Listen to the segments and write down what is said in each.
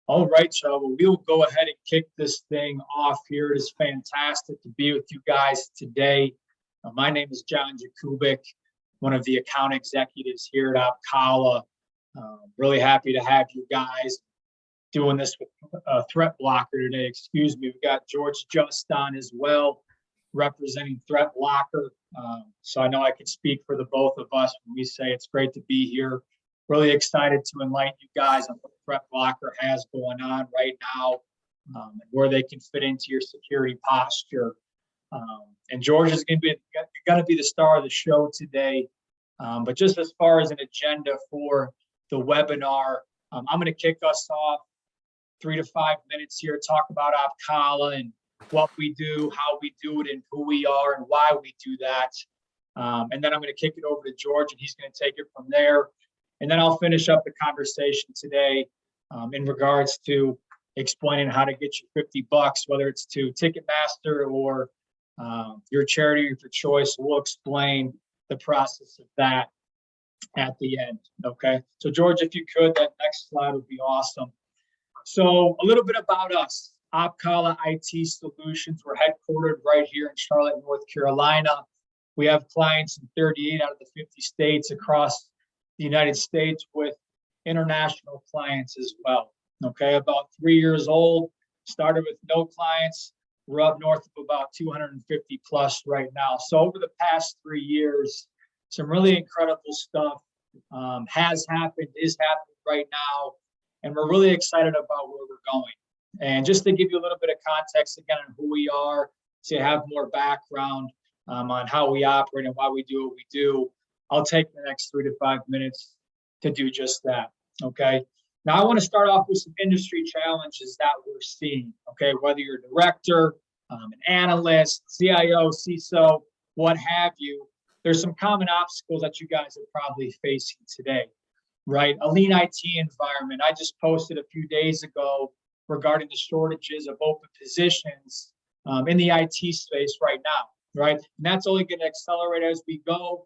All right, so we'll go ahead and kick this thing off here. It is fantastic to be with you guys today. My name is John Jakubik, one of the account executives here at Opkalla. Really happy to have you guys doing this with ThreatBlockr today. Excuse me, we've got George Just on as well, representing ThreatBlockr. So I know I can speak for the both of us when we say it's great to be here. Really excited to enlighten you guys on what ThreatBlockr has going on right now, and where they can fit into your security posture. And George is going to be the star of the show today. But just as far as an agenda for the webinar, I'm going to kick us off 3 to 5 minutes here, talk about Opkalla and what we do, how we do it, and who we are and why we do that. And then I'm going to kick it over to George, and he's going to take it from there. And then I'll finish up the conversation today in regards to explaining how to get you $50, whether it's to Ticketmaster or your charity of your choice. We'll explain the process of that at the end. Okay. So George, if you could, that next slide would be awesome. So a little bit about us. Opkalla IT Solutions. We're headquartered right here in Charlotte, North Carolina. We have clients in 38 out of the 50 states across the United States, with international clients as well. Okay, about 3 years old, started with no clients. We're up north of about 250 plus right now. So over the past 3 years, some really incredible stuff has happened, is happening right now. And we're really excited about where we're going. And just to give you a little bit of context again on who we are, to have more background on how we operate and why we do what we do, I'll take the next 3 to 5 minutes to do just that. Okay. Now I want to start off with some industry challenges that we're seeing. Okay, whether you're a director, an analyst, CIO, CISO, what have you, there's some common obstacles that you guys are probably facing today, right? A lean IT environment. I just posted a few days ago regarding the shortages of open positions in the IT space right now, right? And that's only going to accelerate as we go.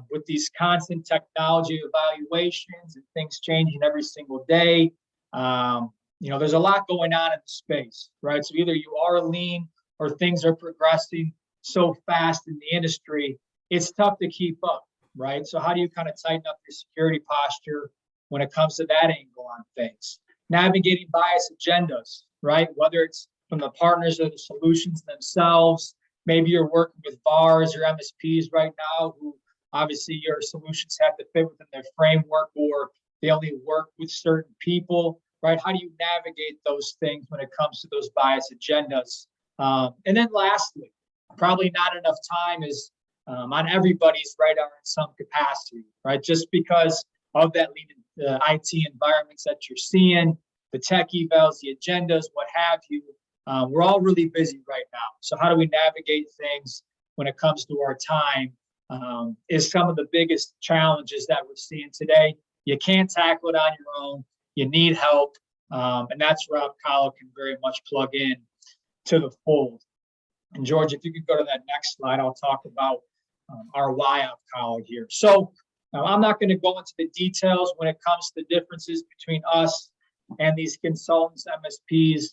With these constant technology evaluations and things changing every single day, there's a lot going on in the space, right? So either you are lean or things are progressing so fast in the industry, it's tough to keep up, right? So how do you kind of tighten up your security posture when it comes to that angle on things? Navigating bias agendas, right? Whether it's from the partners or the solutions themselves, maybe you're working with VARs or MSPs right now who obviously your solutions have to fit within their framework, or they only work with certain people, right? How do you navigate those things when it comes to those bias agendas? And then lastly, probably not enough time is on everybody's radar in some capacity, right? Just because of that IT environments that you're seeing, the tech evals, the agendas, what have you, we're all really busy right now. So how do we navigate things when it comes to our time? Is some of the biggest challenges that we're seeing today. You can't tackle it on your own. You need help. And that's where Opkalla can very much plug in to the fold. And George, if you could go to that next slide, I'll talk about our why Opkalla here. So I'm not going to go into the details when it comes to the differences between us and these consultants, MSPs,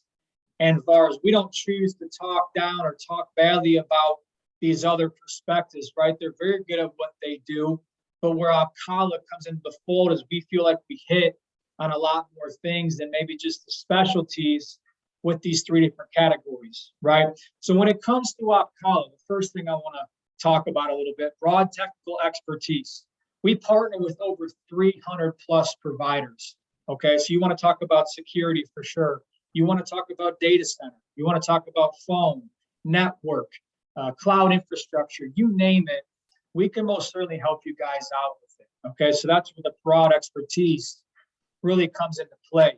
and VARs. We don't choose to talk down or talk badly about these other perspectives, right? They're very good at what they do, but where Opkalla comes into the fold is we feel like we hit on a lot more things than maybe just the specialties with these 3 different categories, right? So when it comes to Opkalla, the first thing I want to talk about a little bit, broad technical expertise. We partner with over 300 plus providers, okay? So you want to talk about security for sure. You want to talk about data center. You want to talk about phone, network, cloud infrastructure, you name it, we can most certainly help you guys out with it. Okay, so that's where the broad expertise really comes into play.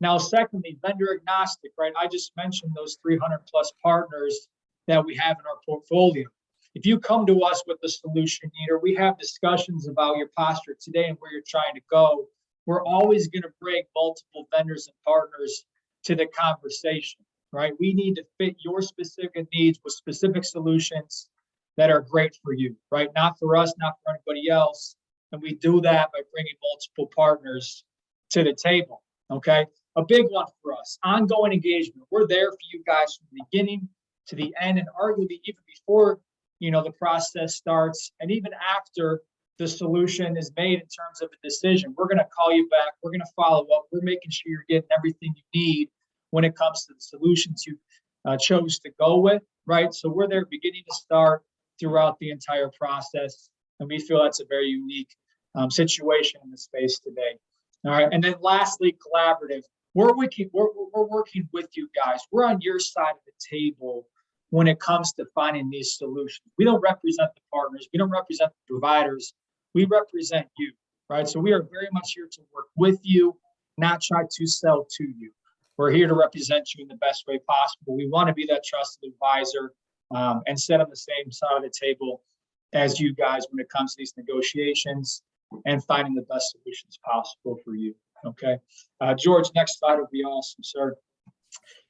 Now, secondly, vendor agnostic, right? I just mentioned those 300 plus partners that we have in our portfolio. If you come to us with a solution need, or we have discussions about your posture today and where you're trying to go, we're always going to bring multiple vendors and partners to the conversation. Right? We need to fit your specific needs with specific solutions that are great for you, right? Not for us, not for anybody else. And we do that by bringing multiple partners to the table, okay? a big one for us, ongoing engagement. We're there for you guys from the beginning to the end, and arguably even before, the process starts, and even after the solution is made in terms of a decision. We're going to call you back. We're going to follow up. We're making sure you're getting everything you need when it comes to the solutions you chose to go with, right? So we're there beginning to start throughout the entire process. And we feel that's a very unique situation in the space today. All right. And then lastly, collaborative. We're working with you guys. We're on your side of the table when it comes to finding these solutions. We don't represent the partners. We don't represent the providers. We represent you, right? So we are very much here to work with you, not try to sell to you. We're here to represent you in the best way possible. We want to be that trusted advisor and sit on the same side of the table as you guys when it comes to these negotiations and finding the best solutions possible for you. Okay. George, next slide would be awesome, sir.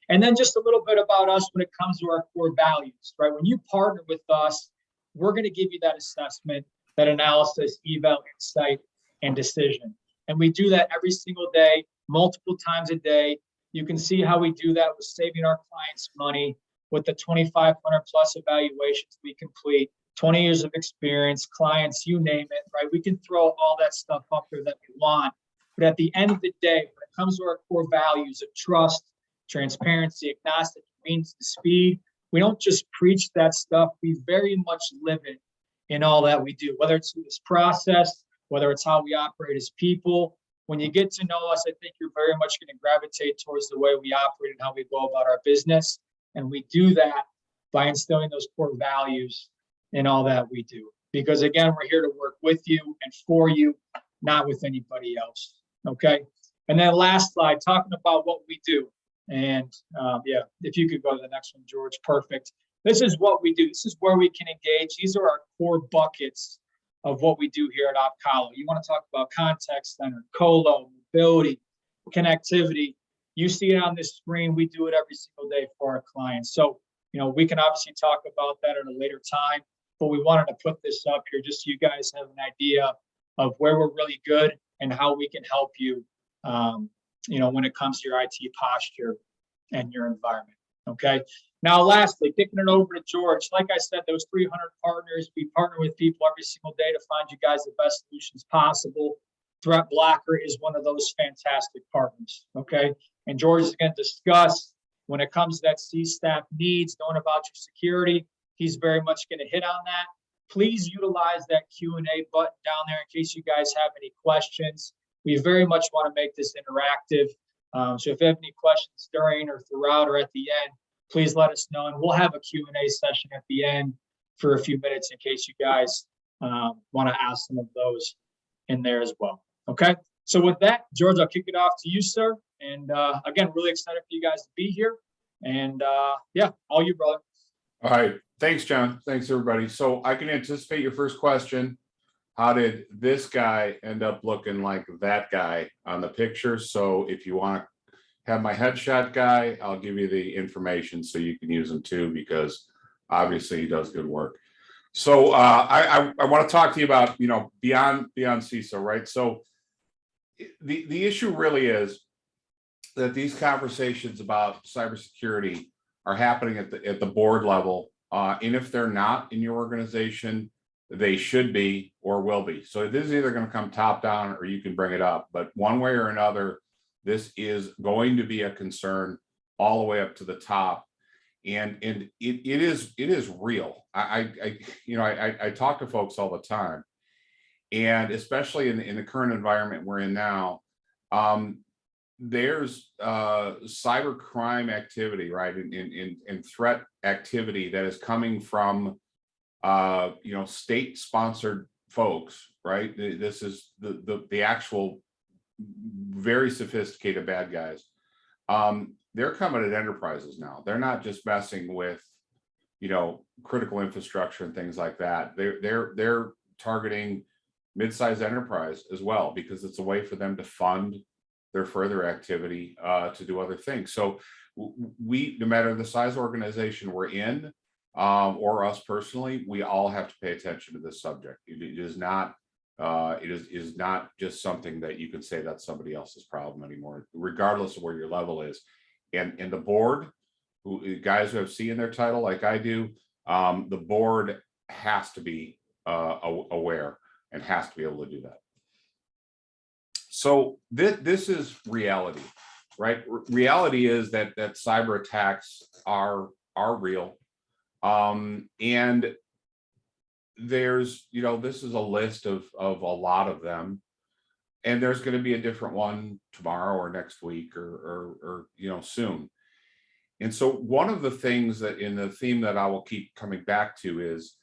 And then just a little bit about us when it comes to our core values, right? When you partner with us, we're going to give you that assessment, that analysis, eval, insight, and decision. And we do that every single day, multiple times a day. You can see how we do that with saving our clients money with the 2,500 plus evaluations we complete, 20 years of experience, clients, you name it, right? We can throw all that stuff up there that we want. But at the end of the day, when it comes to our core values of trust, transparency, agnostic, convenience, and speed, we don't just preach that stuff. We very much live it in all that we do, whether it's through this process, whether it's how we operate as people. When you get to know us, I think you're very much going to gravitate towards the way we operate and how we go about our business. And we do that by instilling those core values in all that we do. Because again, we're here to work with you and for you, not with anybody else. Okay. And then last slide, talking about what we do. And yeah, if you could go to the next one, George, perfect. This is what we do. This is where we can engage. These are our core buckets of what we do here at Opkalla. You want to talk about contact center, colo, mobility, connectivity. You see it on this screen. We do it every single day for our clients. So, we can obviously talk about that at a later time, but we wanted to put this up here just so you guys have an idea of where we're really good and how we can help you, when it comes to your IT posture and your environment. Okay. Now, lastly, kicking it over to George. Like I said, those 300 partners, we partner with people every single day to find you guys the best solutions possible. ThreatBlockr is one of those fantastic partners. Okay. And George is going to discuss when it comes to that CStaff needs, knowing about your security. He's very much going to hit on that. Please utilize that Q&A button down there in case you guys have any questions. We very much want to make this interactive. So if you have any questions during or throughout or at the end, please let us know. And we'll have a Q&A session at the end for a few minutes in case you guys want to ask some of those in there as well. Okay. So with that, George, I'll kick it off to you, sir. And again, really excited for you guys to be here. And yeah, all you, brother. All right. Thanks, John. Thanks, everybody. So I can anticipate your first question. How did this guy end up looking like that guy on the picture? So if you want to have my headshot guy, I'll give you the information so you can use him too, because obviously he does good work. So I want to talk to you about, beyond CISO, right? So the issue really is that these conversations about cybersecurity are happening at the board level. And if they're not in your organization, they should be or will be. So this is either going to come top down or you can bring it up. But one way or another, this is going to be a concern all the way up to the top. And it is real. I talk to folks all the time. And especially in the current environment we're in now, there's cyber crime activity, right? And threat activity that is coming from state-sponsored folks, right? This is the actual very sophisticated bad guys. They're coming at enterprises now. They're not just messing with, critical infrastructure and things like that. They're targeting mid-sized enterprise as well, because it's a way for them to fund their further activity to do other things. So we, no matter the size organization we're in, or us personally, we all have to pay attention to this subject. It is not It is not just something that you can say that's somebody else's problem anymore, regardless of where your level is. And the board, guys who have C in their title, like I do, the board has to be aware and has to be able to do that. So this is reality, right? Reality is that cyber attacks are real, and there's, this is a list of a lot of them, and there's going to be a different one tomorrow or next week or soon. And so one of the things that in the theme that I will keep coming back to is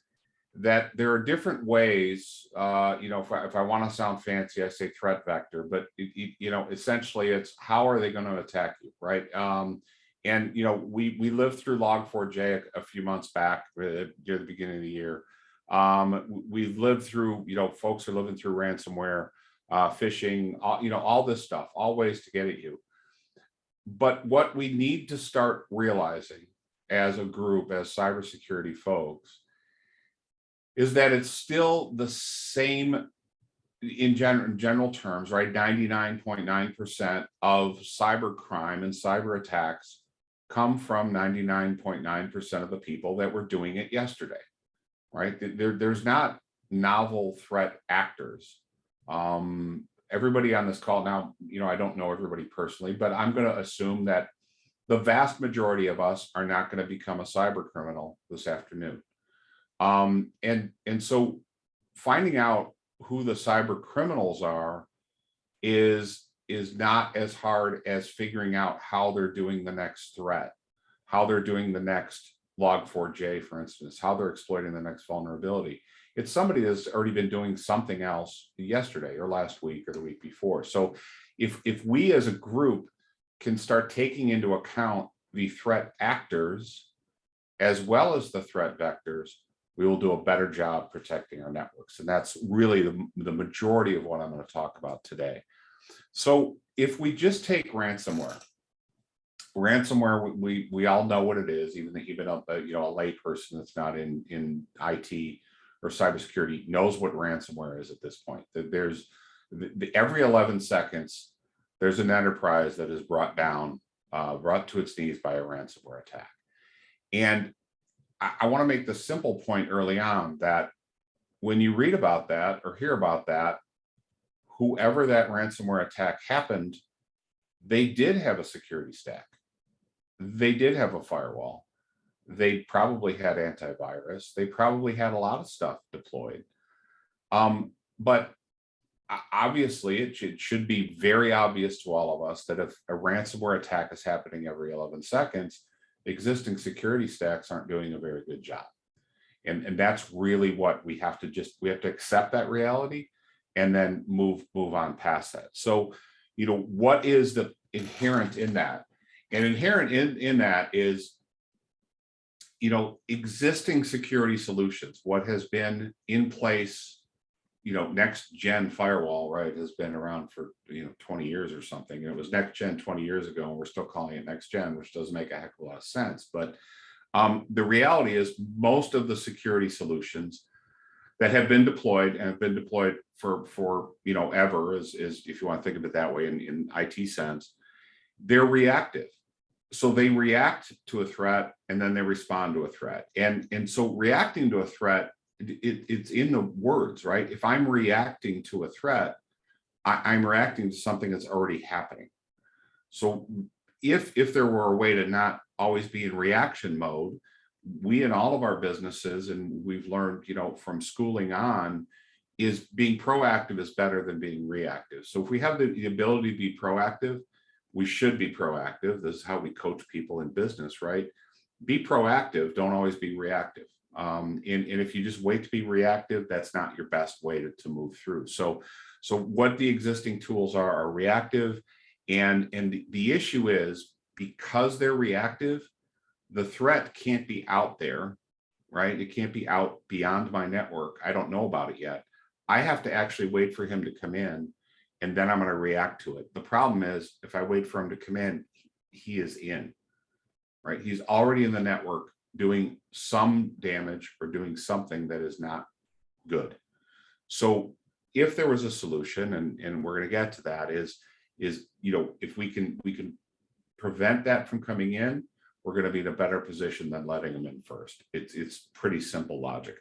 that there are different ways, if I want to sound fancy, I say threat vector, but essentially it's how are they going to attack you, right? And we lived through Log4j a few months back near the beginning of the year. We've lived through, folks are living through ransomware, phishing, all this stuff, all ways to get at you. But what we need to start realizing as a group, as cybersecurity folks, is that it's still the same in general terms, right? 99.9% of cyber crime and cyber attacks come from 99.9% of the people that were doing it yesterday, right? There's not novel threat actors. Everybody on this call now, I don't know everybody personally, but I'm going to assume that the vast majority of us are not going to become a cyber criminal this afternoon. And so finding out who the cyber criminals are is not as hard as figuring out how they're doing the next threat, how they're doing the next Log4j, for instance, how they're exploiting the next vulnerability. It's somebody that's already been doing something else yesterday or last week or the week before. So if we as a group can start taking into account the threat actors as well as the threat vectors, we will do a better job protecting our networks. And that's really the majority of what I'm going to talk about today. So if we just take ransomware, we all know what it is. Even a lay person that's not in IT or cybersecurity knows what ransomware is at this point. There's every 11 seconds, there's an enterprise that is brought to its knees by a ransomware attack. And I want to make the simple point early on that when you read about that or hear about that, whoever that ransomware attack happened, they did have a security stack. They did have a firewall. They probably had antivirus. They probably had a lot of stuff deployed. But obviously, it should be very obvious to all of us that if a ransomware attack is happening every 11 seconds, existing security stacks aren't doing a very good job. And that's really what we have to accept that reality and then move on past that. So, what is the inherent in that? And inherent in that is, existing security solutions, what has been in place, next gen firewall, right, has been around for 20 years or something. And it was next gen 20 years ago, and we're still calling it next gen, which doesn't make a heck of a lot of sense. But the reality is most of the security solutions that have been deployed and have been deployed for ever, is if you want to think of it that way in IT sense, they're reactive. So they react to a threat and then they respond to a threat. And so reacting to a threat, it's in the words, right? If I'm reacting to a threat, I'm reacting to something that's already happening. So if there were a way to not always be in reaction mode, we in all of our businesses, and we've learned, from schooling on, is being proactive is better than being reactive. So if we have the ability to be proactive, we should be proactive. This is how we coach people in business, right? Be proactive, don't always be reactive. And if you just wait to be reactive, that's not your best way to move through. So what the existing tools are reactive. And the issue is, because they're reactive, the threat can't be out there, right? It can't be out beyond my network. I don't know about it yet. I have to actually wait for him to come in, and then I'm going to react to it. The problem is, if I wait for him to come in, he is in, right? He's already in the network doing some damage or doing something that is not good. So if there was a solution, and we're going to get to that, is if we can prevent that from coming in, we're going to be in a better position than letting them in first. It's pretty simple logic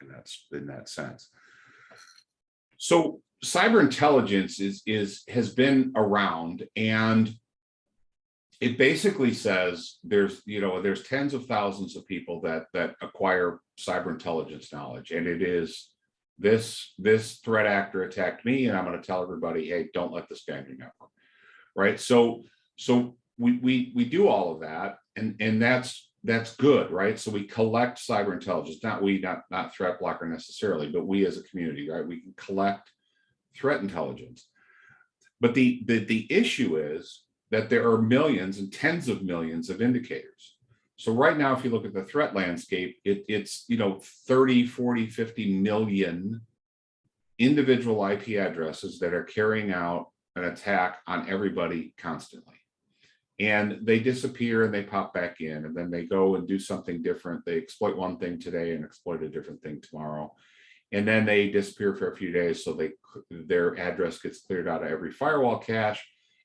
in that sense. So cyber intelligence has been around, and it basically says there's tens of thousands of people that acquire cyber intelligence knowledge, and it is this threat actor attacked me, and I'm going to tell everybody, hey, don't let this guy in your network, right? So we do all of that, and that's good, right? So we collect cyber intelligence, not ThreatBlockr necessarily, but we as a community, right? We can collect threat intelligence. But the issue is that there are millions and tens of millions of indicators. So right now, if you look at the threat landscape, it's 30, 40, 50 million individual IP addresses that are carrying out an attack on everybody constantly. And they disappear and they pop back in, and then they go and do something different. They exploit one thing today and exploit a different thing tomorrow. And then they disappear for a few days, so their address gets cleared out of every firewall cache,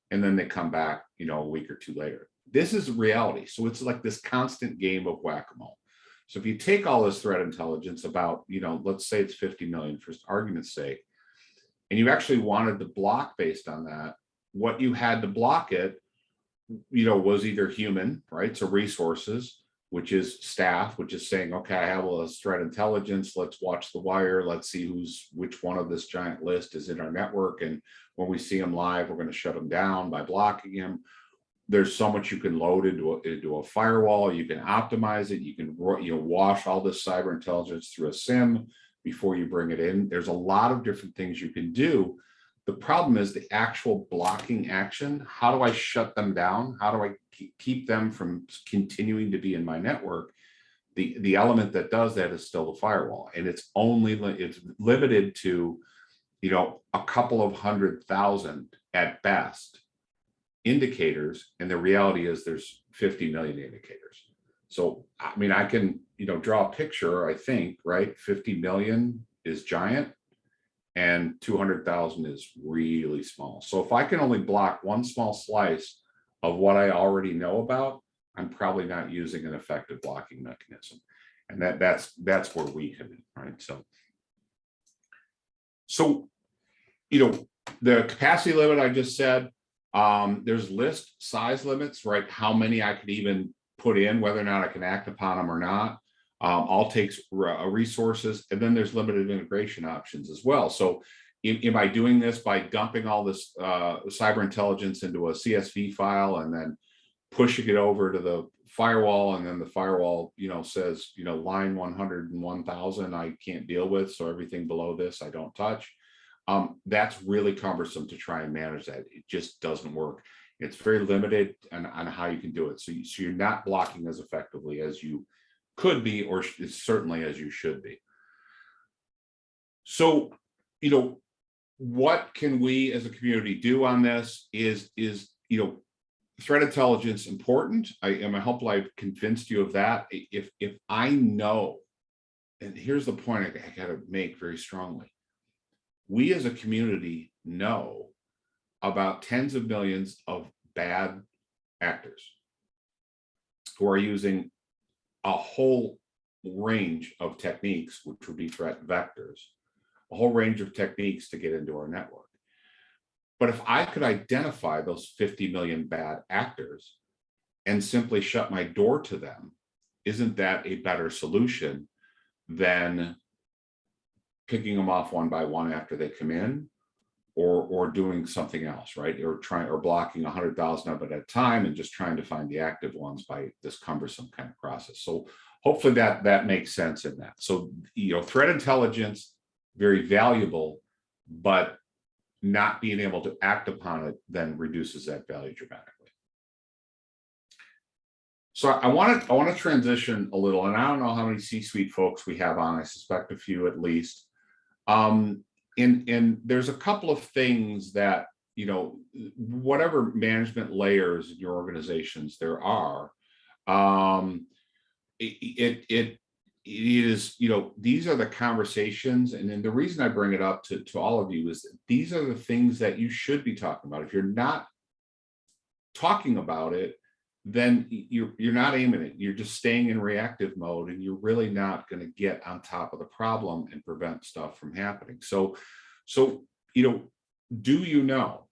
and then they come back, a week or two later. This is reality. So it's like this constant game of whack-a-mole. So if you take all this threat intelligence, about, let's say it's 50 million for argument's sake, and you actually wanted to block based on that, what you had to block it, was either human, right? So resources, which is staff, which is saying, okay, I have all this threat intelligence. Let's watch the wire. Let's see which one of this giant list is in our network. And when we see them live, we're going to shut them down by blocking them. There's so much you can load into a firewall. You can optimize it. You can wash all this cyber intelligence through a SIM before you bring it in. There's a lot of different things you can do. The problem is the actual blocking action. How do I shut them down? How do I keep them from continuing to be in my network? The element that does that is still the firewall, and it's limited to a couple of 100,000 at best indicators, and the reality is there's 50 million indicators. So I mean, I can draw a picture. I think, right, 50 million is giant, and 200,000 is really small. So if I can only block one small slice of what I already know about, I'm probably not using an effective blocking mechanism. And that's where we come in, right? So the capacity limit I just said, there's list size limits, right? How many I could even put in, whether or not I can act upon them or not. All takes resources, and then there's limited integration options as well. So am I doing this by dumping all this cyber intelligence into a CSV file and then pushing it over to the firewall, and then the firewall says line 100 and 1000 I can't deal with, so everything below this I don't touch? That's really cumbersome to try and manage that. It just doesn't work. It's very limited on how you can do it. So you're not blocking as effectively as you could be, or certainly as you should be. So, what can we as a community do on this? Is threat intelligence important? I hope I've convinced you of that. If I know, and here's the point I got to make very strongly, we as a community know about tens of millions of bad actors who are using a whole range of techniques, which would be threat vectors, a whole range of techniques to get into our network. But if I could identify those 50 million bad actors and simply shut my door to them, isn't that a better solution than picking them off one by one after they come in, or doing something else, right? Or blocking 100,000 of it at a time and just trying to find the active ones by this cumbersome kind of process. So hopefully that makes sense in that. So, threat intelligence, very valuable, but not being able to act upon it then reduces that value dramatically. So I want to transition a little, and I don't know how many C-suite folks we have on. I suspect a few at least. And there's a couple of things that, whatever management layers in your organizations there are, it it is, these are the conversations. And then the reason I bring it up to all of you is that these are the things that you should be talking about. If you're not talking about it, then you're not aiming it. You're just staying in reactive mode, and you're really not going to get on top of the problem and prevent stuff from happening. So, do you know?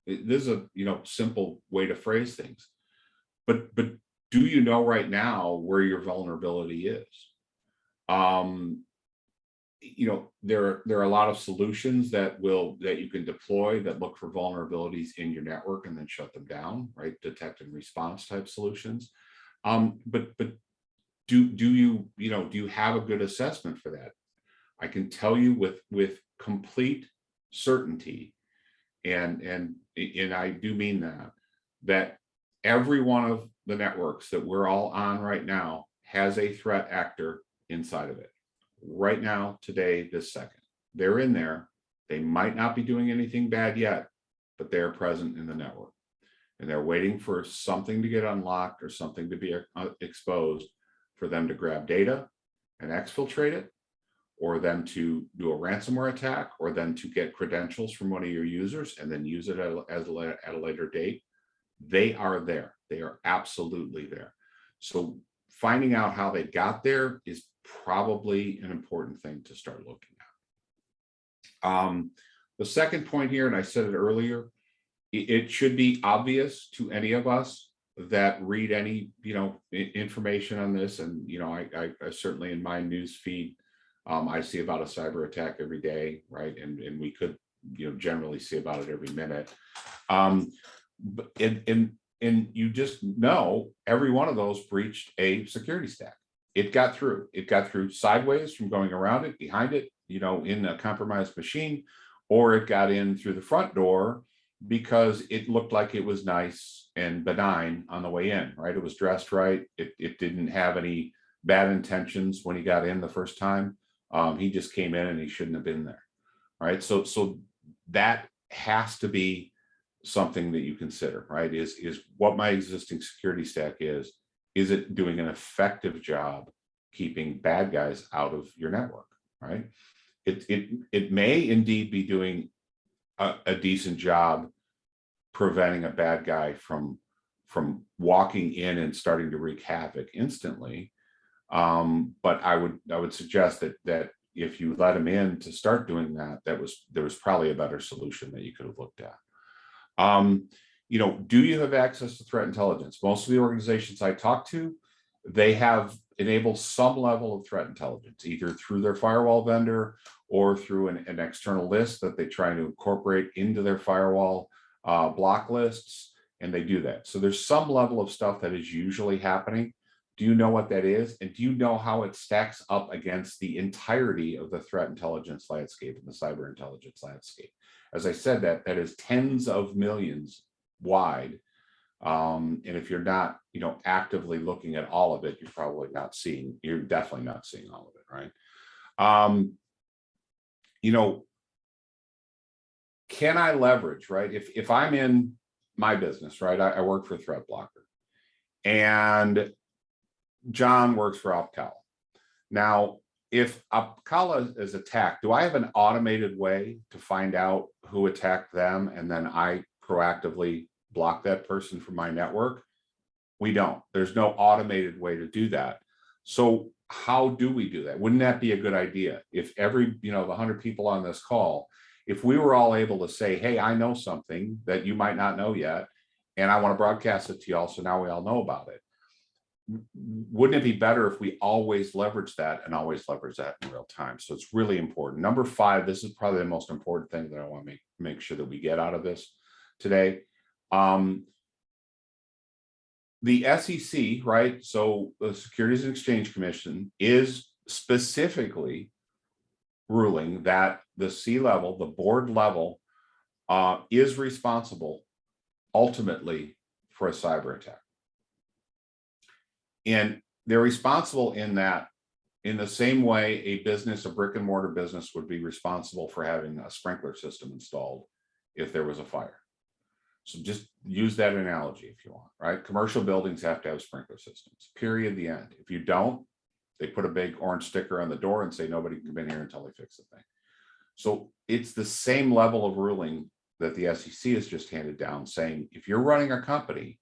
This is a simple way to phrase things, but do you know right now where your vulnerability is? There are a lot of solutions that you can deploy that look for vulnerabilities in your network and then shut them down, right? Detect and response type solutions. But do you have a good assessment for that? I can tell you with complete certainty, and I do mean that every one of the networks that we're all on right now has a threat actor inside of it. Right now, today, this second, they're in there. They might not be doing anything bad yet, but they're present in the network, and they're waiting for something to get unlocked or something to be exposed for them to grab data and exfiltrate it, or them to do a ransomware attack, or them to get credentials from one of your users and then use it at a later date. They are there. They are absolutely there. So finding out how they got there is probably an important thing to start looking at. The second point here, and I said it earlier, it should be obvious to any of us that read any information on this. And I certainly, in my news feed, I see about a cyber attack every day, right? And we could generally see about it every minute. And you just know every one of those breached a security stack. It got through. It got through sideways from going around it, behind it, in a compromised machine, or it got in through the front door because it looked like it was nice and benign on the way in, right? It was dressed right. It didn't have any bad intentions when he got in the first time. He just came in and he shouldn't have been there, right? So that has to be something that you consider, right? Is what my existing security stack is it doing an effective job keeping bad guys out of your network, right? It may indeed be doing a decent job preventing a bad guy from walking in and starting to wreak havoc instantly. But I would suggest that if you let him in to start doing that, there was probably a better solution that you could have looked at. Do you have access to threat intelligence? Most of the organizations I talk to, they have enabled some level of threat intelligence, either through their firewall vendor or through an external list that they try to incorporate into their firewall block lists, and they do that. So there's some level of stuff that is usually happening. Do you know what that is? And do you know how it stacks up against the entirety of the threat intelligence landscape and the cyber intelligence landscape? As I said, that is tens of millions wide. And if you're not, actively looking at all of it, you're definitely not seeing all of it, right? Can I leverage, right? If I'm in my business, right, I work for ThreatBlockr, and John works for Opkalla. Now, if Opkalla is attacked, do I have an automated way to find out who attacked them, and then I proactively block that person from my network? We don't. There's no automated way to do that. So how do we do that? Wouldn't that be a good idea? If every, the 100 people on this call, if we were all able to say, hey, I know something that you might not know yet, and I want to broadcast it to y'all, so now we all know about it. Wouldn't it be better if we always leverage that and always leverage that in real time? So it's really important. Number 5, this is probably the most important thing that I want to make sure that we get out of this today. The SEC, right? So the Securities and Exchange Commission is specifically ruling that the C-level, the board level, is responsible ultimately for a cyber attack. And they're responsible in that, in the same way a brick and mortar business would be responsible for having a sprinkler system installed if there was a fire. So just use that analogy if you want, right? Commercial buildings have to have sprinkler systems, period, the end. If you don't, They put a big orange sticker on the door and say nobody can come in here until they fix the thing. So it's the same level of ruling that the SEC has just handed down, saying if you're running a company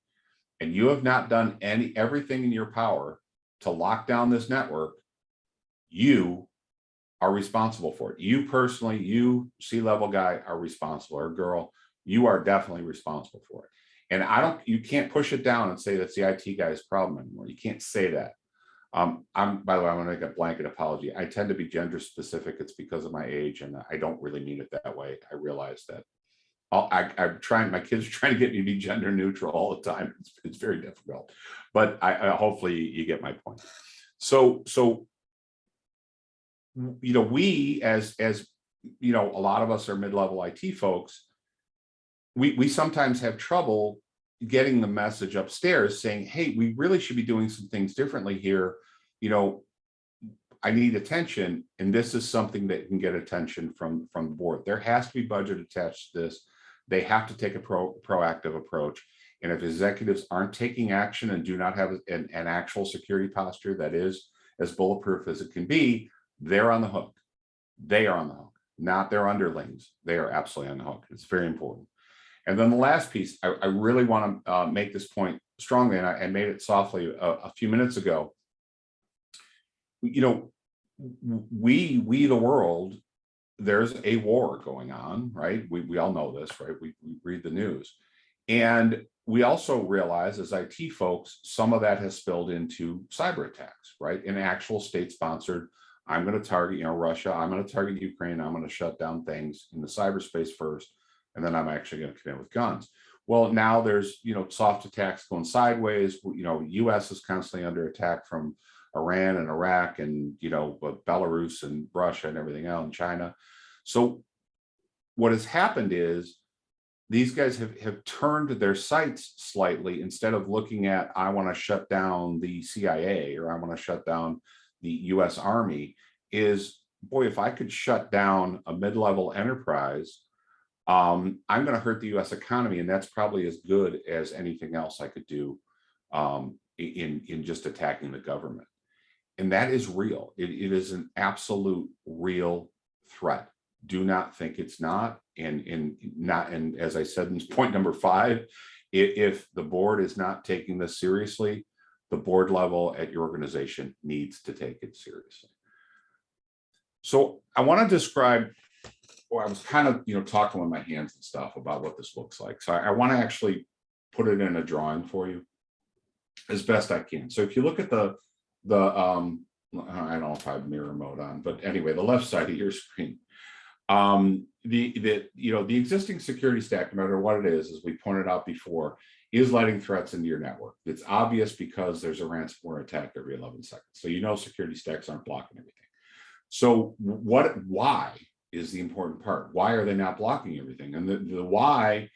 and you have not done everything in your power to lock down this network, you are responsible for it. You personally, you C-level guy are responsible, or girl, you are definitely responsible for it. And you can't push it down and say that's the IT guy's problem anymore. You can't say that. By the way, I'm going to make a blanket apology. I tend to be gender specific. It's because of my age, and I don't really mean it that way. I realize that. I'm trying. My kids are trying to get me to be gender neutral all the time. It's very difficult, but I hopefully you get my point. So we as a lot of us are mid-level IT folks. We sometimes have trouble getting the message upstairs saying, hey, we really should be doing some things differently here. I need attention, and this is something that can get attention from the board. There has to be budget attached to this. They have to take a proactive approach. And if executives aren't taking action and do not have an actual security posture that is as bulletproof as it can be, they're on the hook. They are on the hook, not their underlings. They are absolutely on the hook. It's very important. And then the last piece, I really want to make this point strongly, and I made it softly a few minutes ago. We the world, there's a war going on, right? We all know this, right? We read the news. And we also realize as IT folks, some of that has spilled into cyber attacks, right? In actual state-sponsored, I'm going to target, Russia, I'm going to target Ukraine, I'm going to shut down things in the cyberspace first, and then I'm actually going to come in with guns. Well, now there's, soft attacks going sideways. US is constantly under attack from Iran and Iraq and, Belarus and Russia and everything else, and China. So what has happened is these guys have turned their sights slightly. Instead of looking at, I want to shut down the CIA or I want to shut down the US Army, is, boy, if I could shut down a mid-level enterprise, I'm going to hurt the US economy. And that's probably as good as anything else I could do in just attacking the government. And that is real. It is an absolute real threat. Do not think it's not. And as I said in point number 5, if the board is not taking this seriously, the board level at your organization needs to take it seriously. So I want to describe, I was kind of, talking with my hands and stuff about what this looks like. So I want to actually put it in a drawing for you as best I can. So if you look at I don't know if I have mirror mode on, but anyway, the left side of your screen, the existing security stack, no matter what it is, as we pointed out before, is letting threats into your network. It's obvious because there's a ransomware attack every 11 seconds. So security stacks aren't blocking everything. So why is the important part? Why are they not blocking everything? And the why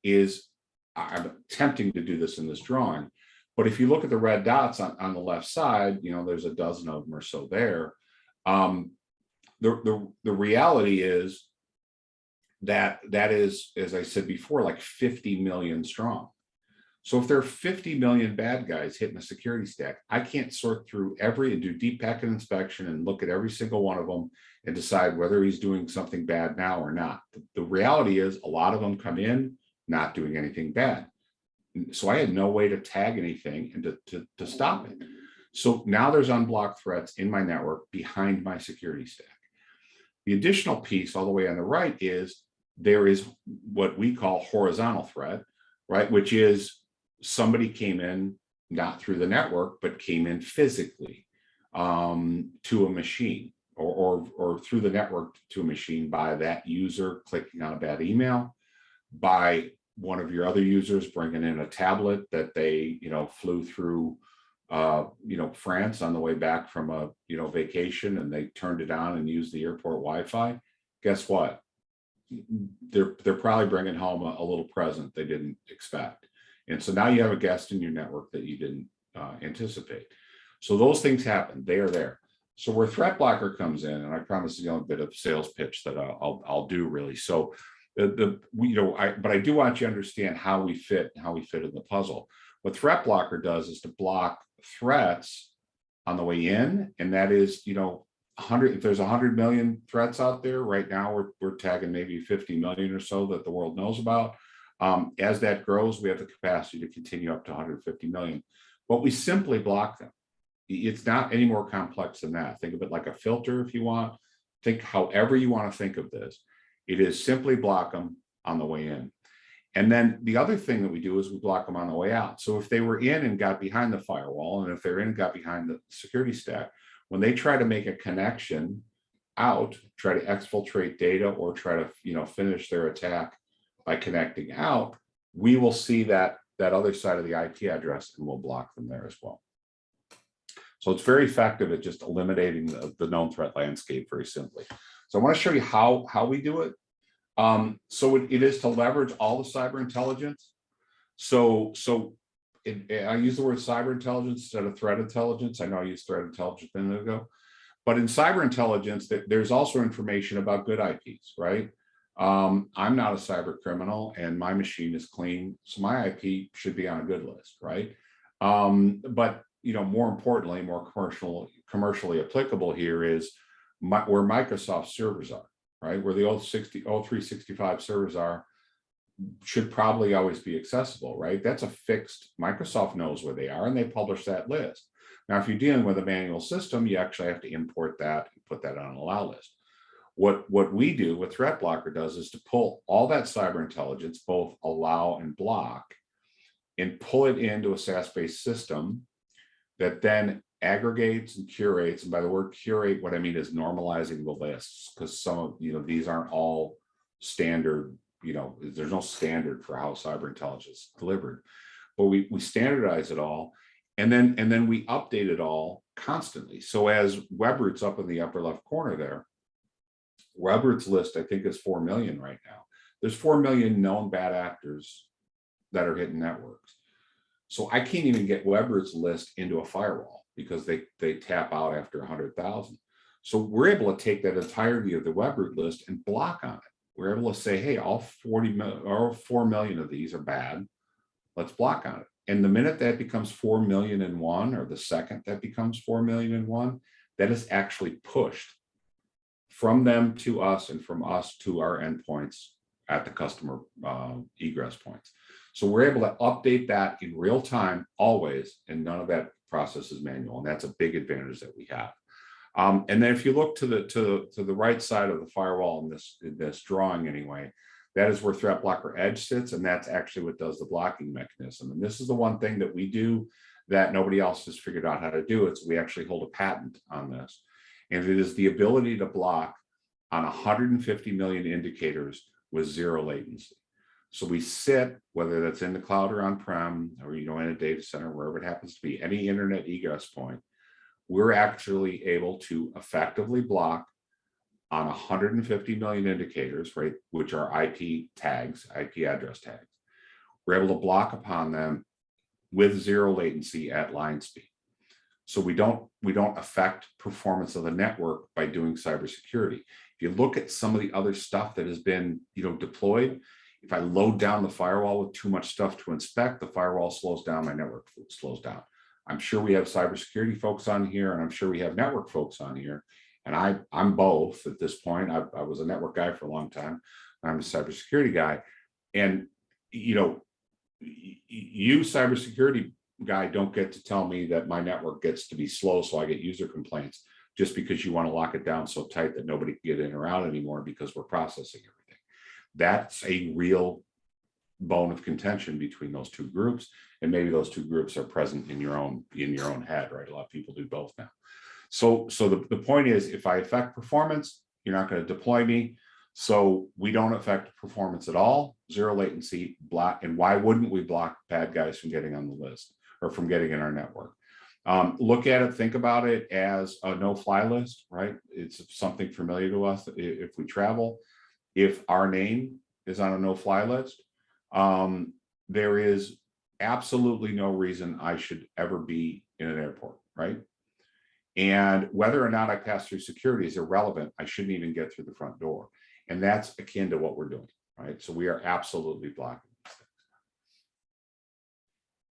is, I'm attempting to do this in this drawing, but if you look at the red dots on the left side, there's a dozen of them or so there. The reality is that is, as I said before, like 50 million strong. So if there are 50 million bad guys hitting a security stack, I can't sort through and do deep packet inspection and look at every single one of them and decide whether he's doing something bad now or not. The reality is a lot of them come in not doing anything bad. So I had no way to tag anything and to stop it. So now there's unblocked threats in my network behind my security stack. The additional piece all the way on the right is there is what we call horizontal threat, right? Which is somebody came in not through the network, but came in physically to a machine or through the network to a machine by that user clicking on a bad email, by one of your other users bringing in a tablet that they, flew through, France on the way back from a, vacation, and they turned it on and used the airport Wi-Fi. Guess what? They're probably bringing home a little present they didn't expect. And so now you have a guest in your network that you didn't anticipate. So those things happen. They are there. So where ThreatBlockr comes in, and I promise a bit of sales pitch that I'll do really. So but I do want you to understand how we fit in the puzzle. What ThreatBlockr does is to block threats on the way in, and that is, 100. If there's 100 million threats out there right now, we're tagging maybe 50 million or so that the world knows about. As that grows, we have the capacity to continue up to 150 million, but we simply block them. It's not any more complex than that. Think of it like a filter if you want. Think however you want to think of this. It is simply block them on the way in. And then the other thing that we do is we block them on the way out. So if they were in and got behind the firewall, and if they're in and got behind the security stack, when they try to make a connection out, try to exfiltrate data or try to, finish their attack by connecting out, we will see that other side of the IP address and we'll block them there as well. So it's very effective at just eliminating the known threat landscape very simply. So I want to show you how we do it. So it is to leverage all the cyber intelligence. So I use the word cyber intelligence instead of threat intelligence. I know I used threat intelligence a minute ago, but in cyber intelligence, there's also information about good IPs, right? I'm not a cyber criminal and my machine is clean, so my IP should be on a good list, right? But more importantly, more commercially applicable here is where Microsoft servers are, right? Where the old 365 servers are, should probably always be accessible, right? That's a fixed, Microsoft knows where they are and they publish that list. Now, if you're dealing with a manual system, you actually have to import that and put that on an allow list. What we do, what ThreatBlockr does, is to pull all that cyber intelligence, both allow and block, and pull it into a SaaS-based system that then aggregates and curates. And by the word curate, what I mean is normalizing the lists, because some of these aren't all standard. There's no standard for how cyber intelligence is delivered, but we standardize it all, and then we update it all constantly. So as Webroot's up in the upper left corner there, Webroot's list I think is 4 million right now. There's 4 million known bad actors that are hitting networks. So I can't even get Webroot's list into a firewall because they tap out after 100,000. So we're able to take that entirety of the Webroot list and block on it. We're able to say, hey, all 4 million of these are bad. Let's block on it. And the minute that becomes 4 million and one, or the second that becomes 4 million and one, that is actually pushed from them to us and from us to our endpoints at the customer egress points. So we're able to update that in real time always, and none of that process is manual. And that's a big advantage that we have. And then if you look to the right side of the firewall in this drawing anyway, that is where ThreatBlockr Edge sits, and that's actually what does the blocking mechanism. And this is the one thing that we do that nobody else has figured out how to do. It's we actually hold a patent on this, and it is the ability to block on 150 million indicators with zero latency. So we sit, whether that's in the cloud or on-prem, or in a data center, wherever it happens to be, any internet egress point, we're actually able to effectively block on 150 million indicators, right, which are IP tags, IP address tags. We're able to block upon them with zero latency at line speed. So we don't affect performance of the network by doing cybersecurity. If you look at some of the other stuff that has been deployed, if I load down the firewall with too much stuff to inspect, the firewall slows down, my network slows down. I'm sure we have cybersecurity folks on here, and I'm sure we have network folks on here. And I'm both at this point. I was a network guy for a long time. I'm a cybersecurity guy. And, you cybersecurity guy don't get to tell me that my network gets to be slow so I get user complaints just because you want to lock it down so tight that nobody can get in or out anymore because we're processing everything. That's a real bone of contention between those two groups, and maybe those two groups are present in your own head, right? A lot of people do both now. So the point is, if I affect performance, you're not going to deploy me. So we don't affect performance at all, zero latency, block. And why wouldn't we block bad guys from getting on the list or from getting in our network? Look at it, think about it as a no-fly list, right? It's something familiar to us if we travel. If our name is on a no-fly list, there is absolutely no reason I should ever be in an airport, right? And whether or not I pass through security is irrelevant. I shouldn't even get through the front door. And that's akin to what we're doing, right? So we are absolutely blocking these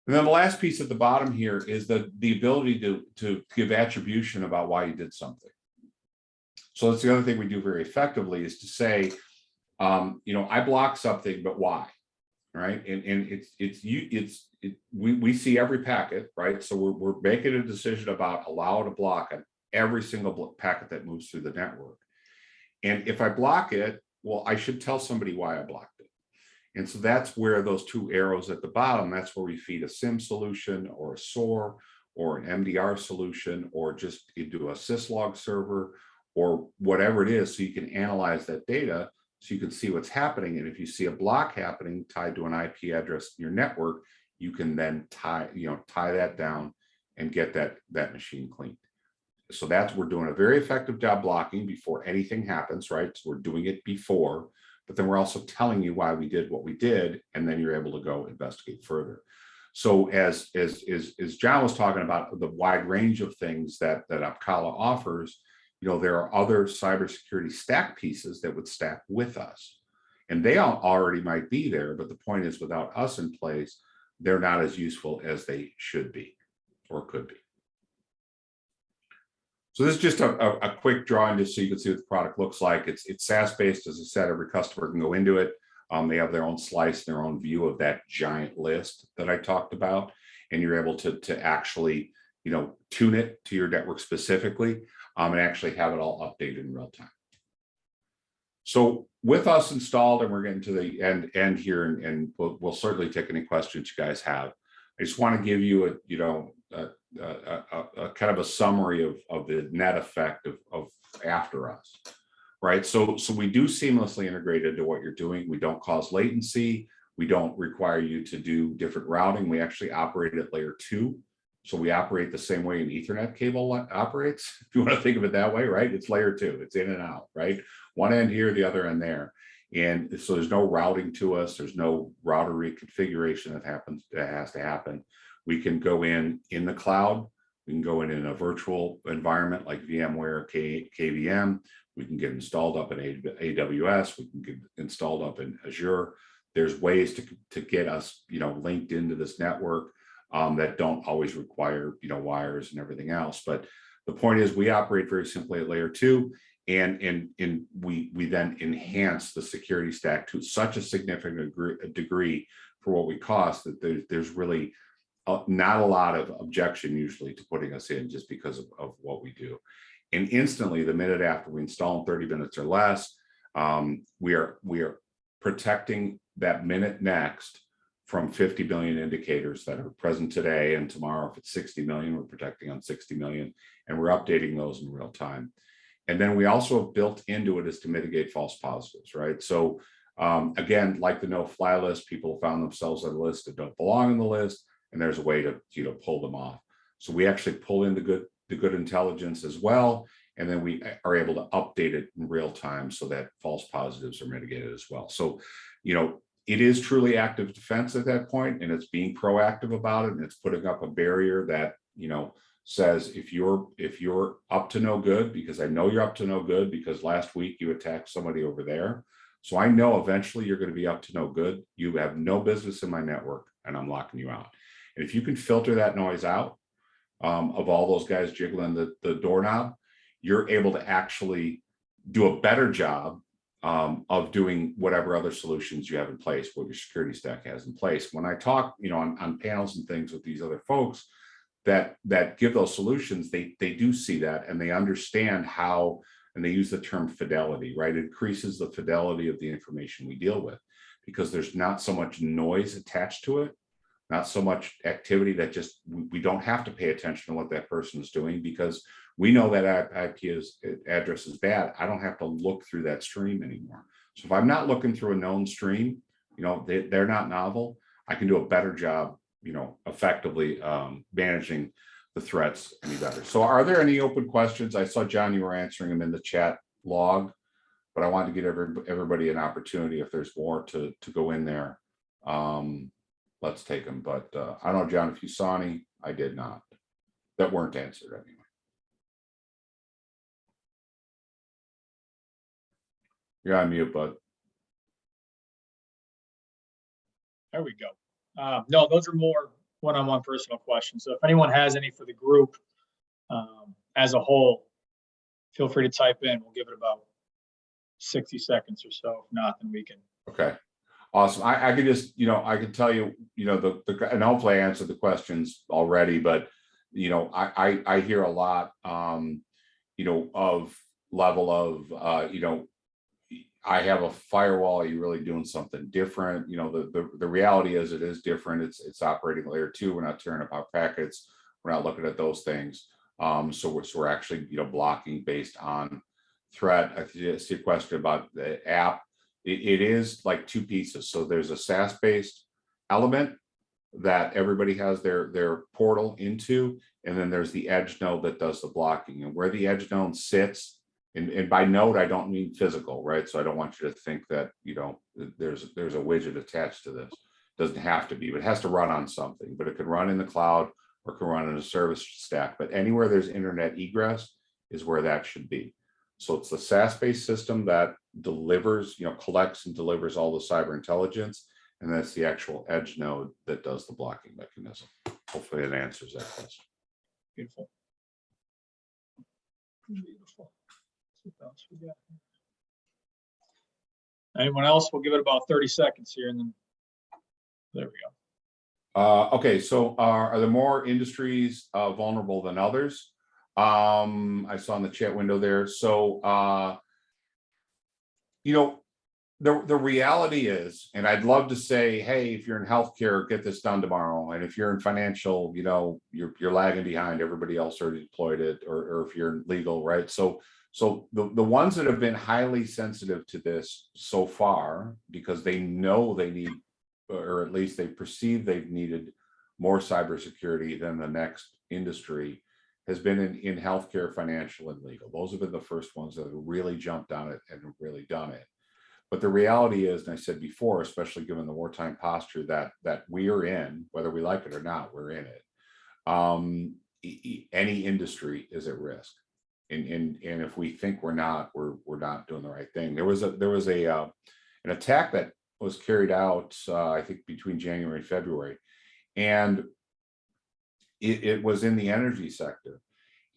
things. And then the last piece at the bottom here is the ability to give attribution about why you did something. So that's the other thing we do very effectively, is to say, I blocked something, but why? Right. And we see every packet, right? So we're making a decision about allow to block on every single packet that moves through the network. And if I block it, well, I should tell somebody why I blocked it. And so that's where those two arrows at the bottom, that's where we feed a SIM solution or a SOAR or an MDR solution, or just into a syslog server or whatever it is. So you can analyze that data, so you can see what's happening. And if you see a block happening tied to an IP address in your network, you can then tie that down and get that machine cleaned. So we're doing a very effective job blocking before anything happens, right? So we're doing it before, but then we're also telling you why we did what we did, and then you're able to go investigate further. So as John was talking about the wide range of things that Opkalla offers, there are other cybersecurity stack pieces that would stack with us, and they already might be there. But the point is, without us in place, they're not as useful as they should be or could be. So this is just a quick drawing, just so you can see what the product looks like. It's SaaS based, as I said. Every customer can go into it. They have their own slice, their own view of that giant list that I talked about, and you're able to actually tune it to your network specifically, and actually have it all updated in real time. So with us installed, and we're getting to the end here, and we'll certainly take any questions you guys have. I just want to give you a kind of a summary of the net effect of after us, right? So we do seamlessly integrate into what you're doing. We don't cause latency. We don't require you to do different routing. We actually operate at layer 2. So we operate the same way an Ethernet cable operates, if you want to think of it that way, right? It's layer 2, it's in and out, right? One end here, the other end there. And so there's no routing to us. There's no router reconfiguration that has to happen. We can go in the cloud. We can go in a virtual environment like VMware, KVM. We can get installed up in AWS. We can get installed up in Azure. There's ways to get us, linked into this network that don't always require, wires and everything else. But the point is, we operate very simply at layer 2, and we then enhance the security stack to such a significant degree for what we cost that there's really not a lot of objection usually to putting us in, just because of what we do. And instantly, the minute after we install, in 30 minutes or less, we are protecting that minute next from 50 billion indicators that are present today, and tomorrow, if it's 60 million, we're protecting on 60 million, and we're updating those in real time. And then we also have built into it is to mitigate false positives, right? So again, like the no-fly list, people found themselves on a list that don't belong on the list, and there's a way to pull them off. So we actually pull in the good intelligence as well, and then we are able to update it in real time so that false positives are mitigated as well. So it is truly active defense at that point, and it's being proactive about it, and it's putting up a barrier that says if you're up to no good, because I know you're up to no good because last week you attacked somebody over there, so I know eventually you're going to be up to no good. You have no business in my network, and I'm locking you out. And if you can filter that noise out of all those guys jiggling the doorknob, you're able to actually do a better job of doing whatever other solutions you have in place, what your security stack has in place. When I talk, on panels and things with these other folks that give those solutions, they do see that, and they understand how, and they use the term fidelity, right? It increases the fidelity of the information we deal with, because there's not so much noise attached to it, not so much activity that just, we don't have to pay attention to what that person is doing, because we know that IP address is bad. I don't have to look through that stream anymore. So if I'm not looking through a known stream, they're not novel, I can do a better job, effectively managing the threats any better. So are there any open questions? I saw, John, you were answering them in the chat log, but I wanted to give everybody an opportunity. If there's more to go in there, let's take them. But I don't know, John, if you saw any. I did not, that weren't answered anyway. You're on mute, bud. There we go. No, those are more one-on-one personal questions. So if anyone has any for the group as a whole, feel free to type in. We'll give it about 60 seconds or so. If not, then we can. Okay. Awesome. I could just, I could tell you, and hopefully I answered the questions already, but, I hear a lot, of level of, I have a firewall. Are you really doing something different? The reality is it is different. It's operating layer 2. We're not tearing apart packets. We're not looking at those things. So we're actually, blocking based on threat. I see a question about the app. It is like two pieces. So there's a SaaS-based element that everybody has their portal into, and then there's the edge node that does the blocking. And where the edge node sits, and by node I don't mean physical, right? So I don't want you to think that there's a widget attached to this. It doesn't have to be, but it has to run on something. But it can run in the cloud or can run in a service stack. But anywhere there's internet egress is where that should be. So it's the SaaS-based system that delivers, collects and delivers all the cyber intelligence, and that's the actual edge node that does the blocking mechanism. Hopefully that answers that question. Beautiful. Beautiful. What else we got here? Anyone else? We'll give it about 30 seconds here, and then there we go. Okay, so are there more industries vulnerable than others? I saw in the chat window there. So, the reality is, and I'd love to say, hey, if you're in healthcare, get this done tomorrow. And if you're in financial, you're lagging behind. Everybody else already deployed it, or if you're in legal, right? So the ones that have been highly sensitive to this so far, because they know they need, or at least they perceive they've needed more cybersecurity than the next industry, has been in healthcare, financial, and legal. Those have been the first ones that have really jumped on it and have really done it. But the reality is, and I said before, especially given the wartime posture that we are in, whether we like it or not, we're in it. Any industry is at risk, and if we think we're not doing the right thing. There was an attack that was carried out, I think between January and February, and it was in the energy sector,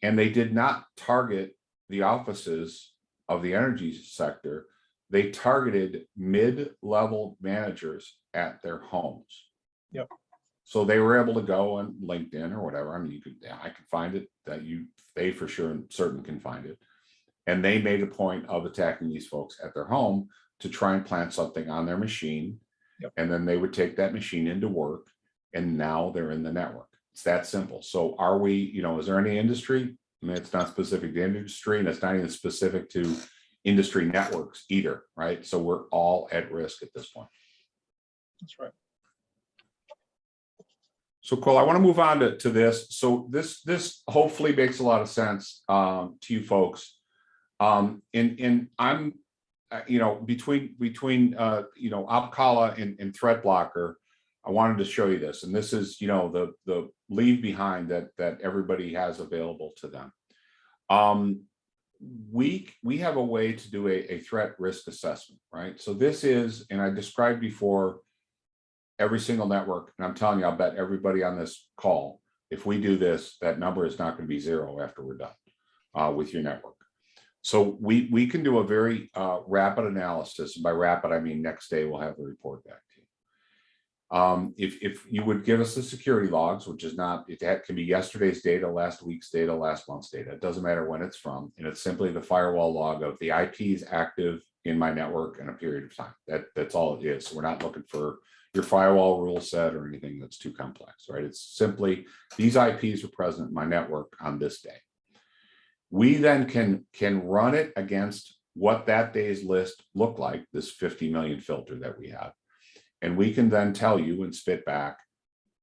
and they did not target the offices of the energy sector. They targeted mid-level managers at their homes. Yep. So they were able to go on LinkedIn or whatever. I mean, I can find it. They for sure and certain can find it. And they made a point of attacking these folks at their home to try and plant something on their machine. Yep. And then they would take that machine into work, and now they're in the network. It's that simple. So are we, is there any industry? I mean, it's not specific to industry, and it's not even specific to industry networks either, right? So we're all at risk at this point. That's right. So Cole, I want to move on to this. So this hopefully makes a lot of sense to you folks. And I'm, between Opkalla and ThreatBlockr, I wanted to show you this. And this is, the leave behind that everybody has available to them. We have a way to do a threat risk assessment, right? So this is, and I described before, every single network, and I'm telling you, I'll bet everybody on this call, if we do this, that number is not going to be zero after we're done with your network. So we can do a very rapid analysis. And by rapid, I mean next day we'll have the report back to you. If you would give us the security logs, which is not, it can be yesterday's data, last week's data, last month's data. It doesn't matter when it's from, and it's simply the firewall log of the IPs active in my network in a period of time. That's all it is. So we're not looking for your firewall rule set or anything that's too complex, right? It's simply these IPs are present in my network on this day. We then can run it against what that day's list looked like, this 50 million filter that we have. And we can then tell you and spit back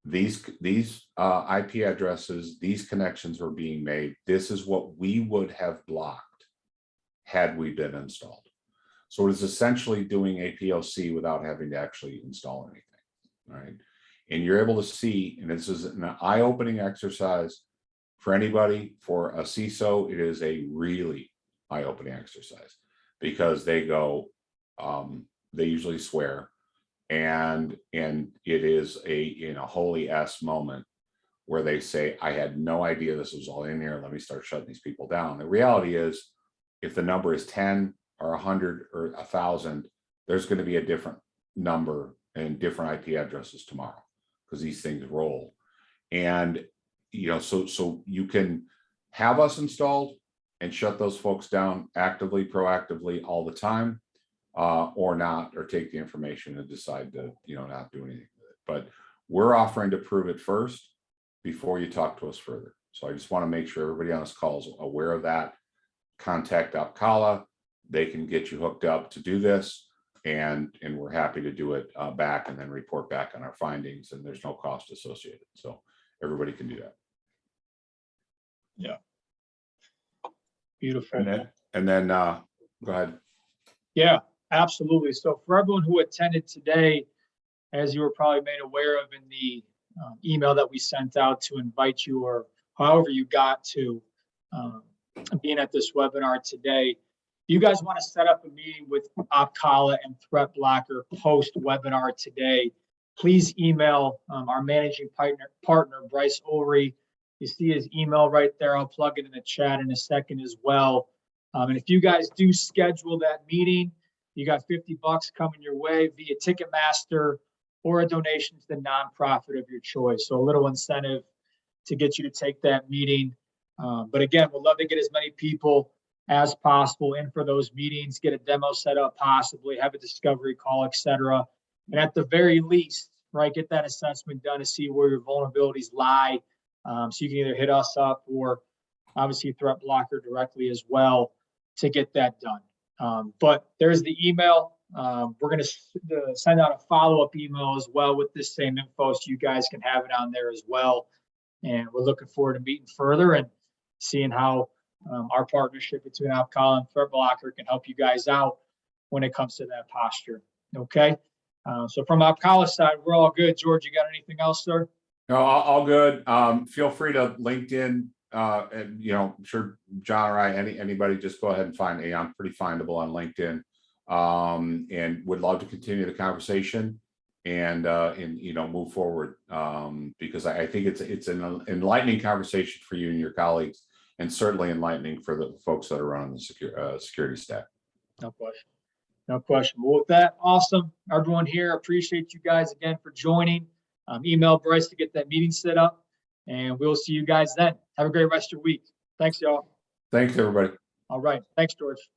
these IP addresses, these connections were being made. This is what we would have blocked had we been installed. So it is essentially doing a POC without having to actually install anything, right? And you're able to see, and this is an eye-opening exercise for anybody. For a CISO, it is a really eye-opening exercise because they go, they usually swear, and it is a holy S moment where they say, I had no idea this was all in here. Let me start shutting these people down. The reality is, if the number is 10 or 100 or 1,000, there's going to be a different number and different IP addresses tomorrow, because these things roll. And so you can have us installed and shut those folks down actively, proactively all the time, or not, or take the information and decide to not do anything with it. But we're offering to prove it first before you talk to us further. So I just want to make sure everybody on this call is aware of that. Contact Opkalla. They can get you hooked up to do this, and we're happy to do it back and then report back on our findings, and there's no cost associated. So everybody can do that. Yeah. Beautiful. And then go ahead. Yeah, absolutely. So for everyone who attended today, as you were probably made aware of in the email that we sent out to invite you, or however you got to being at this webinar today, if you guys want to set up a meeting with Opkalla and ThreatBlockr post webinar today, please email our managing partner, Bryce Ulrey. You see his email right there. I'll plug it in the chat in a second as well. And if you guys do schedule that meeting, you got $50 coming your way via Ticketmaster or a donation to the nonprofit of your choice. So a little incentive to get you to take that meeting. But again, we'd love to get as many people as possible in for those meetings, get a demo set up, possibly have a discovery call, etc. And at the very least, right, get that assessment done to see where your vulnerabilities lie. So you can either hit us up or obviously ThreatBlockr directly as well to get that done. But there's the email. We're going to send out a follow-up email as well with this same info, so you guys can have it on there as well. And we're looking forward to meeting further and seeing how our partnership between Opkalla and ThreatBlockr can help you guys out when it comes to that posture. Okay. So from Opkalla's side, we're all good. George, you got anything else, sir? No, all good. Feel free to LinkedIn, and I'm sure John or anybody, just go ahead and find me. I'm pretty findable on LinkedIn, and would love to continue the conversation and move forward, because I think it's an enlightening conversation for you and your colleagues, and certainly enlightening for the folks that are running the security stack. No question. No question. Well, with that, awesome. Everyone here, appreciate you guys again for joining. Email Bryce to get that meeting set up, and we'll see you guys then. Have a great rest of your week. Thanks, y'all. Thanks, everybody. All right. Thanks, George.